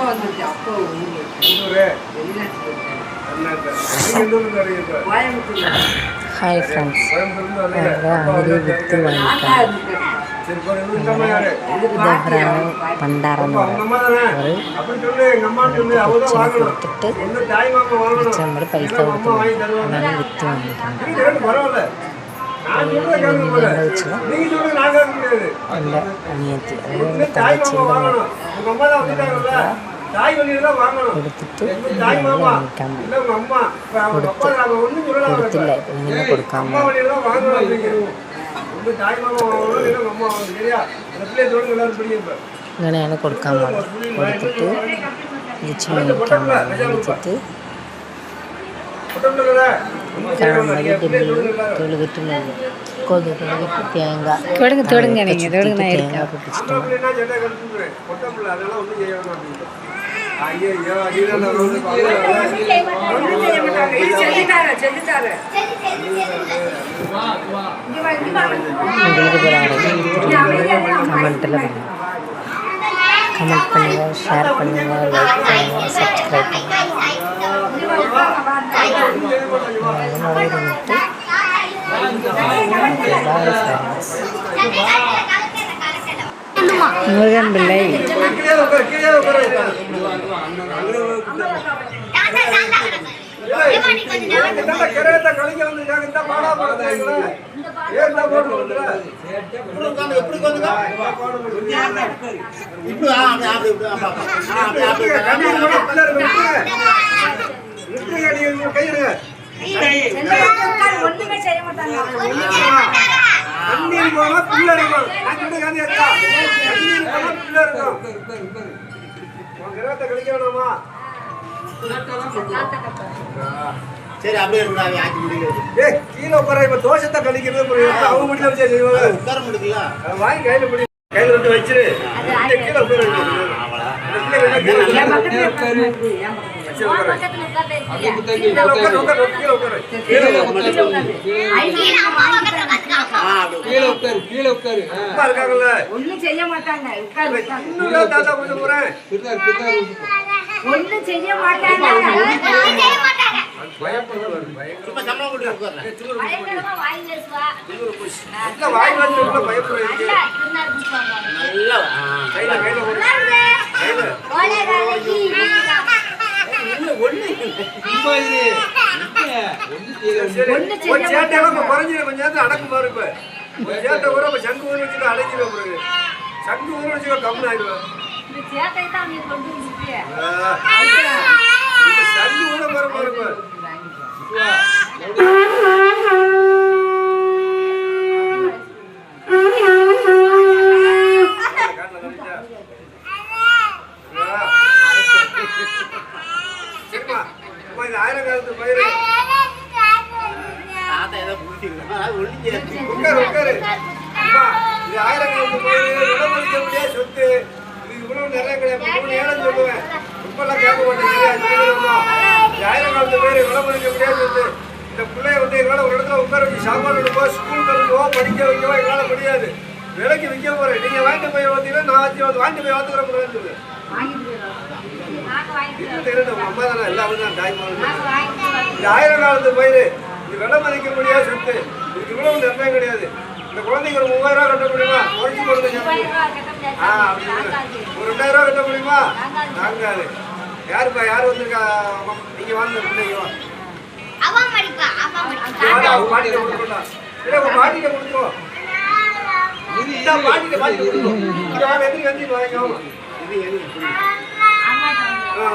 வந்துச்சு அப்போ hi friends, அங்கே விற்று வாங்கிட்டாங்க. இதான் பண்டாரம் ஒரு கொடுத்துட்டு மிச்சம் பைசா கொடுத்து அதனால விற்று வாங்கிட்டாங்க. அந்த அணியத்தி தங்கச்சி கொடுத்துட்டு கொடுத்தில்லை இன்னும் கொடுக்காம இங்கே கொடுக்காம கொடுத்துட்டு நிச்சயம் நினைச்சிட்டு தொழுகிட்டு தேங்காய் தொடுங்க நீங்கள் தொடுங்க தேங்காய் பிடிச்சிட்டோம். கமெண்ட்டில் கமெண்ட் பண்ணுங்கள், ஷேர் பண்ணுங்கள், லைக் பண்ணுங்கள், சப்ஸ்கிரைப் பண்ணுங்கள். முருகன் பிள்ளை ஒண்ணுமே செய்ய மாட்டாங்க. சரி அப்படியே கீழே உட்கார இப்ப தோசத்தை கழிக்கிறது அவங்க மட்டும் உட்கார முடியல வாங்கி கையில பிடி கையில விட்டு வச்சிரு கீழே ஒண்ணும் செய்ய மாட்டாங்க. ஒண்ணும் செய்ய மாட்டாங்க. அடக்கு பாரு. இப்ப சேட்டை கூட சங்கு ஊர் வச்சுட்டு அடைஞ்சிருவேன். சங்கு ஊர் வச்சுக்க கம்மன் ஆயிடுவேன். சங்கு ஊர பாரு பாருங்க. ஆயிரம் காலத்து பயிர் உட்காரு இது ஆயிரம் காலத்து பயிர் விளம்பரிக்க முடியாது சொத்து. இது இவ்வளவு நிறைய கிடையாது. ஏழை சொல்லுவேன் இப்பெல்லாம் கேட்க மாட்டேங்க. ஆயிரம் காலத்து பயிர் விளம்பரிக்க முடியாது சொத்து. இந்த பிள்ளைய எங்களால் ஒரு இடத்துல உட்கார வச்சு சாப்பாடு எடுப்போ ஸ்கூல் கழுவோ படிக்க வைக்கவோ எங்களால் முடியாது. விலைக்கு விற்க போறேன். நீங்க வாங்கிட்டு போய் வந்தீங்கன்னா நான் வாங்கிட்டு போய் வாத்துக்கிற முடியாது. அம்மா தானே எல்லாரும் தான் தாய்மார். இந்த ஆயிரம் காலத்து பயிர் இது விலை மதிக்க முடியாது சொத்து. இதுக்கு இவ்வளவு நிர்ணயம் கிடையாது. இந்த குழந்தைக்கு ஒரு 3000 ரூபா கட்ட முடியுமா? குறைச்சி கொடுங்க. ஒரு 2000 ரூபா கட்ட முடியுமா? நாங்காது. யாருப்பா யார் வந்திருக்கா? நீங்க வாங்க பிள்ளைங்க பாட்டிட்ட கொடுத்துருவோம். பாட்டிட்ட கொடுத்துருவோம்.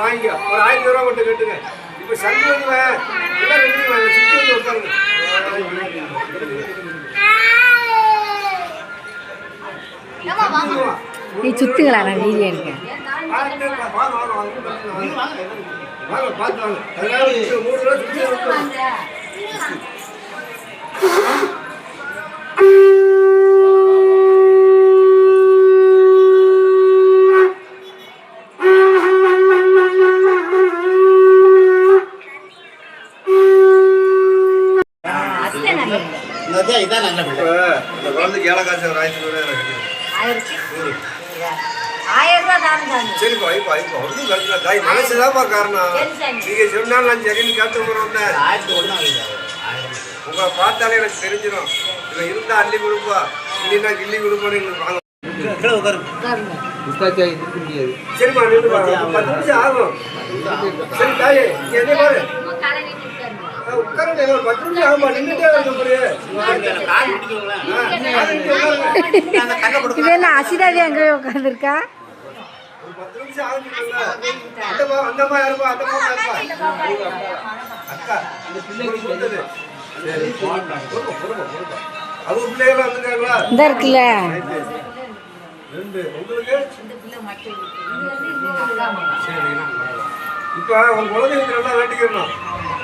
வாங்கிக்கோ. ஒரு 1000 ரூபா மட்டும் கேட்டுங்க. இப்ப சங்கு வந்து சுத்தி வந்து உட்காருங்க. நீ சுத்துங்களா? நான் வீடியோ இருக்கேன். இதான் நல்ல பிள்ளை. இந்த குழந்தைக்கு ஏழை காசு ஒரு 1000 ரூபாய் 1000 ரூபா சரிப்பா இப்பா இப்பா ஒன்றும் பிரச்சனை தாய் மனசுதான்ப்பா காரணம். நீங்க சொன்னாலும் நான் சரின்னு கேட்டு போறோம்னே உங்களை பார்த்தாலே எனக்கு தெரிஞ்சிடும். இதில் இருந்தா அள்ளி கொடுப்பா, இல்லைன்னா கிள்ளி கொடுப்பான்னு எங்களுக்கு வாங்க. சரிப்பா நின்றுப்பா, 10 நிமிஷம் ஆகும். சரி தாயே நீங்க என்ன பாரு உட்காருங்க, ஒரு 10 நிமிஷம் ஆகும்பா, நின்றுட்டே இருக்க முடியும். இது என்ன அசிதாவி அங்கே உட்காந்துருக்கா? ஒரு 10 நிமிஷம் ஆகுதுல்ல. அந்தம்மா யாருப்பா? அந்தம்மா யாருப்பா? அக்கா இந்த பிள்ளைக்கு கொடுத்தது. சரி பொறுப்பா பொறுப்பா பொறுப்பா. அவங்க பிள்ளைகளாம் வந்துருக்காங்களா? இந்த இருக்குல்ல 2 உங்களுக்கு. சரி இப்போ உங்க குலதெய்வத்தை நல்லா வேண்டிக்கிறணும்.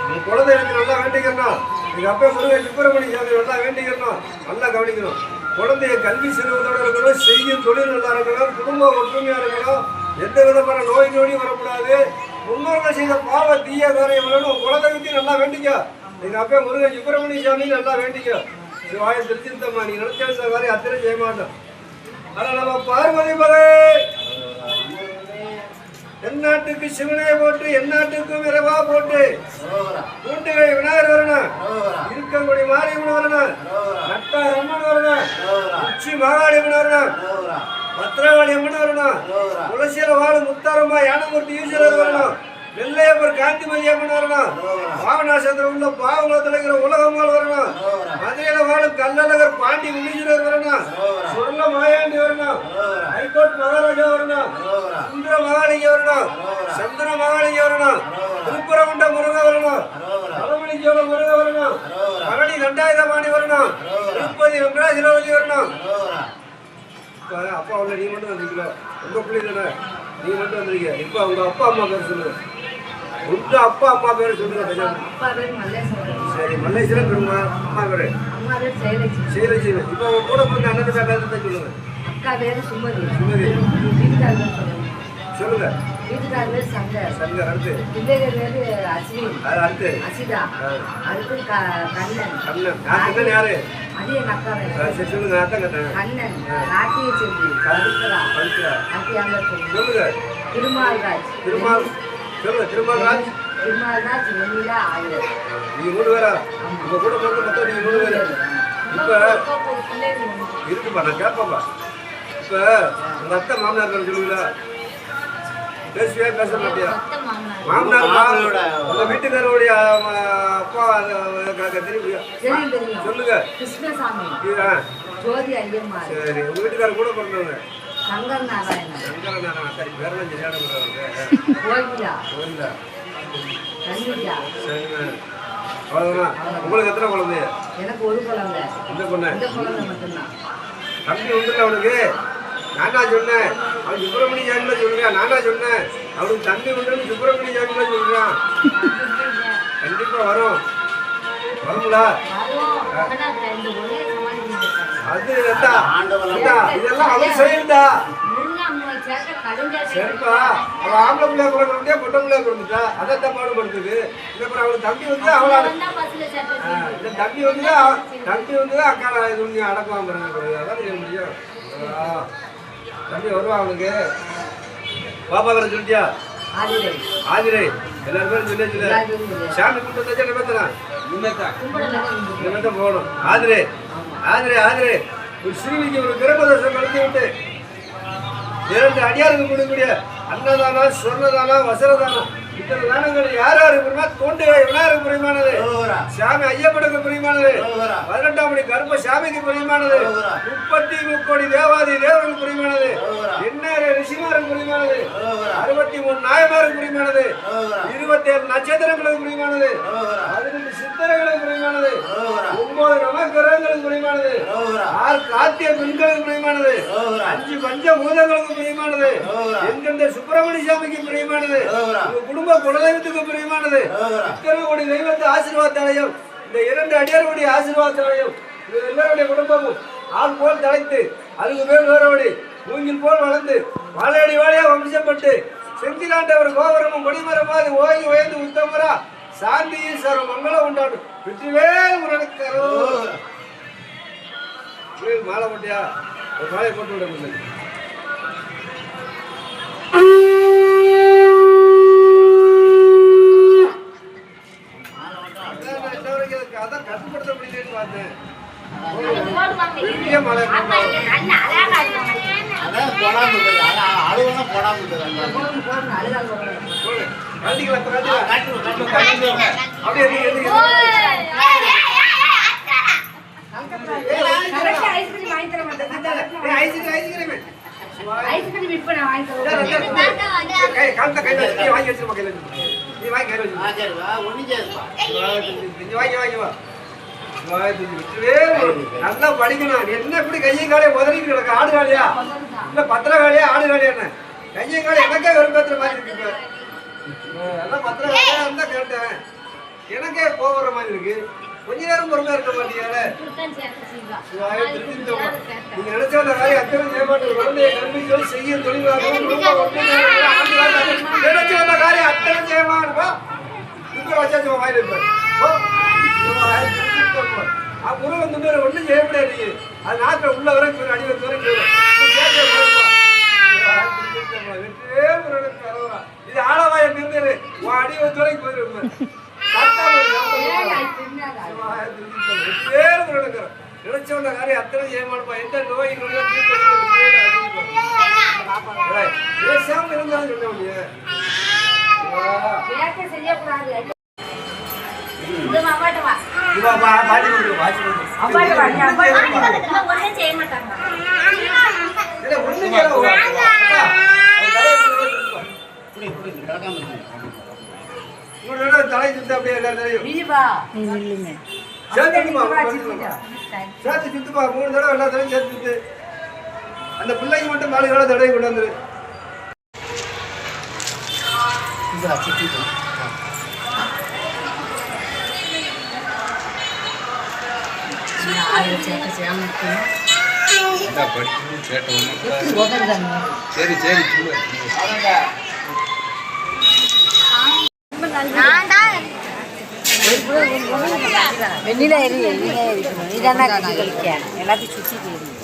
உங்க குலதெய்வத்தை நல்லா வேண்டிக்கிறணும். எங்க அப்பா முருகன் சுப்பிரமணிய சாமி நல்லா வேண்டிக்கிறணும். நல்லா கவனிக்கணும். குழந்தைய கல்வி செல்வத்தோடு இருக்கணும், செய்யும் தொழில் நல்லா இருக்கணும், குடும்பம் ஒற்றுமையா இருக்கணும், எந்த விதமான நோய் நொடி வரக்கூடாது, முன்னோர்கள் செய்த பாவ தீய காரியம் வரணும். குலதெய்வத்தையும் நல்லா வேண்டிக்க. எங்க அப்பா முருகன் சுப்பிரமணிய சாமி நல்லா வேண்டிக்க. சிவாய திருச்சிந்தம்மா நீ நினைச்ச காரியம் அத்தனை செய்ய மாட்டோம். ஆனா நம்ம பார்வதி பகை எந்நாட்டுக்கு சிவனே போட்டு எந்நாட்டுக்கும் இரவா போட்டு கூட்டுகை விநாயகர் வரணும், இருக்கங்குடி மாரியம்மன் வரணும், நட்டார் அம்மன் வரணும், உச்சி மாகாளியம்மன் வரணும், பத்திரவாளி அம்மன் வரணும், துளசியில வாழும் முத்தாரம்மா யானமூர்த்தி ஈஸ்வரர் வரணும், வெள்ளையப்பர் காந்திமதி அம்மன் வரணும், பாவநாசத்துல உள்ள பாவங்களை இருக்கிற உலகம்மாள் வரணும், மதுரையில வாழும் கல்லழகர் பாண்டி முனீஸ்வரர் வரணும், சுரல மாயாண்டி வரணும், ஹைகோர்ட் மகாராஜா வரணும், சுந்தர மகாலிங்க வரணும், சந்திர மகாலிங்க வரணும், திருப்புரகுண்ட முருக வரணும், பரமணிஜோட முருக வரணும், பழனி தண்டாயுதபாணி வரணும், திருப்பதி வெங்கடாஜலபதி வரணும். அப்பா உள்ள நீ மட்டும் வந்திருக்கீங்களா? உங்க பிள்ளை நீ மட்டும் வந்திருக்கீங்க. இப்ப உங்க அப்பா அம்மா பேர் சொல்லுங்க. உங்க அப்பா அம்மா பேர் சொல்லுங்க. சரி மல்லேஸ்வரன் பெருமா அம்மா பேரு சேலட்சுமி. இப்ப உங்க கூட பிறந்த அண்ணன் பேர் சொல்லுங்க. சுமதி சொல்லுங்க. சங்கர் அடுத்து அடுத்து அசிதா அடுத்து கண்ணன். கண்ணன் யாரு? சரி சொல்லுங்க. அதான் கண்ணன் கண்ணன் நாட்டிய செல்வி பவித்ரா சொல்லுங்க. திருமால்ராஜ் சொல்லுங்க. திருமால்ராஜ் வெண்ணிலா ஆயுதம். நீங்க 3 பேரா? உங்க கூட பிறந்த மொத்தம் நீங்க 3 பேரு. இப்ப இருக்குப்பா நான் கேட்பேன்ப்பா. இப்ப உங்க அத்தை மாமனார் சொல்லுவீங்களா? பேசுவியா பேச மாட்டியா? மாமனார் உங்க வீட்டுக்காரோடைய அப்பா தெரியுமா? சொல்லுங்க. கிருஷ்ணசாமி ஜோதி ஐயம்மா. சரி உங்க வீட்டுக்காரர் கூட பிறந்தவங்க? சங்கர நாராயணன். சரி வேற சரியான கோயிலா சரிங்க. அவ்வளவுதான். உங்களுக்கு எத்தனை குழந்தைய? எனக்கு ஒரு குழந்தை. இந்த குழந்தை மட்டும்தான். தம்பி ஒன்றுல அவனுக்கு நானா சொன்னேன். அவன் சுப்பிரமணிய சாமியில சொல்றான். நானா சொன்னேன் அவனுக்கு தம்பி உண்டுன்னு சுப்பிரமணிய சாமியில சொல்றான். கண்டிப்பா வரும். வருங்களா? அது இதெல்லாம் அவன் செய்யண்டா. சரிப்பா அவன் ஆம்பளை பிள்ளைய பிறந்துட்டா பொட்டை பிள்ளைய பிறந்துட்டா அதான் பாடுபடுத்துது. இதுக்கப்புறம் அவளுக்கு தம்பி வந்து அவளோட இந்த தம்பி வந்து அக்கா இது அடக்கம் பிறகு அதான் செய்ய முடியும். தம்பி வருவான் அவனுக்கு. பாப்பா வர சொல்லிட்டியா? ஆதிரை எல்லாரும் பேரும் சொல்லி சாமி கூட்டத்தை நிமித்தலாம் நிமித்தம் போகணும். ஆதிரை ஒரு சிறுமிக்கு ஒரு கிரகதோஷம் கலந்து விட்டு 2 அடியாருக்கு கொடுக்கக்கூடிய அன்னதானா சொர்ணதானா வசரதானா இத்தனை தானங்கள் யார் யாருக்கு புரியுமா? தோண்டுகை விநாயகருக்கு புரியுமானது, சாமி ஐயப்பனுக்கு புரியுமானது, 18ஆம் படி கருப்ப சாமிக்கு புரியுமானது, 33 கோடி தேவாதி தேவர்களுக்கு புரியுமானது, எண்ணெய் ரிஷிமாருக்கு புரியுமானது, 63 நாயமாருக்கு புரியுமானது, 27 நட்சத்திரங்களுக்கு புரியுமானது, 18 சித்தர்களுக்கு புரியுமானது, 9 நவக்கிரகங்களுக்கு புரியுமானது, 6 காத்திய பெண்களுக்கு புரியுமானது, 5 பஞ்சபூதங்களுக்கு புரியுமானது, என்கின்ற சுப்பிரமணிய சாமிக்கு புரியுமானது, குடும்ப குலதெய்வத்துக்கு பிரியமானது, இத்தனை கோடி தெய்வத்தை ஆசீர்வாதத்தையும் இந்த 2 அடியாருடைய ஆசீர்வாதத்தையும் எல்லாருடைய குடும்பமும் ஆள் போல் தலைத்து அதுக்கு மேல் வேறோடி மூங்கில் போல் வளர்ந்து வாழையடி வாழையா வம்சப்பட்டு செந்திலாண்டவர் கோபுரமும் கொடிமரமாது ஓங்கி உயர்ந்து உத்தமரா சாந்தி ஈஸ்வரம் மங்களம் உண்டாடும். வெற்றிவேல் முருகனுக்கு மாலை போட்டியா? ஒரு மாலை போட்டு விட முடியல. கழட்டிக்கலாம், இப்ப கழட்டிக்கலாம். அப்படியே எதுக்கு ஐஸ்கிரீம் வாங்கி தர மாட்டேன். ஐஸ்கிரீம் ஐஸ்கிரீம் இப்ப நான் வாங்கி தரேன். கழுத்த கையில வச்சு நீ வாங்கி வச்சிருமா, கையில வச்சு. நீ வாங்கி கையில வச்சு. நீ வாங்கி வா. நல்லா படிக்கணும். என்ன இப்படி கையும் காலையை உதறிட்டு கிடக்கு? ஆடு காலியா இல்ல பத்திர காலியா ஆடு காலியா? என்ன கையும் காலை எனக்கே வெறுப்பேற்றுற மாதிரி இருக்கு. எல்லாம் பத்திர காலியா இருந்தா கேட்டேன், எனக்கே போகிற மாதிரி இருக்கு. கொஞ்ச நேரம் பொறுமையா இருக்க மாட்டீங்களே. நீங்க நினைச்ச அந்த காரியம் அத்தனை செய்யமாட்டேன். குழந்தைய கல்வி செய்ய தொழிலாக நினைச்ச அந்த காரியம் அத்தனை செய்யமா இருப்பா. வச்சாச்சு வாயில் இருப்பார். முருகன் வந்து ஒன்றும் செய்ய முடியாது. நீங்க அது நாட்டில் உள்ள வரைக்கும் அடி வந்து வரைக்கும் இது ஆளவாயம் இருந்தது. அடி வந்து வரைக்கும் போயிடும். நினைச்சவன காரியம் அத்தனை செய்யமாடுப்பா. எந்த நோய் பேசாம இருந்தாலும் சொல்ல முடியாது. தலை சுத்த அப்படியே சேர்த்து சுத்துப்பா. 3 தடவை எல்லா தடவையும் சேர்த்து சுத்து. அந்த பிள்ளைக்கு மட்டும் 4 தடவை தடவை கொண்டு வந்துரு. சரி சரி வெளியில இருக்கணும். இதான கழிக்க எல்லாத்தையும் சுத்தி போயிடும்.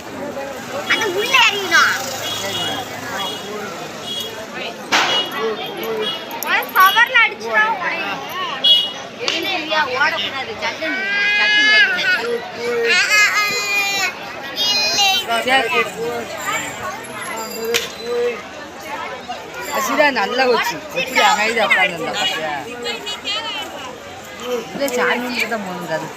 அசிதா நல்லா வச்சு எப்படி அமைதியா உட்காந்துருந்தா பாத்தியா? இல்லை சாமி தான் போகணுங்க, அது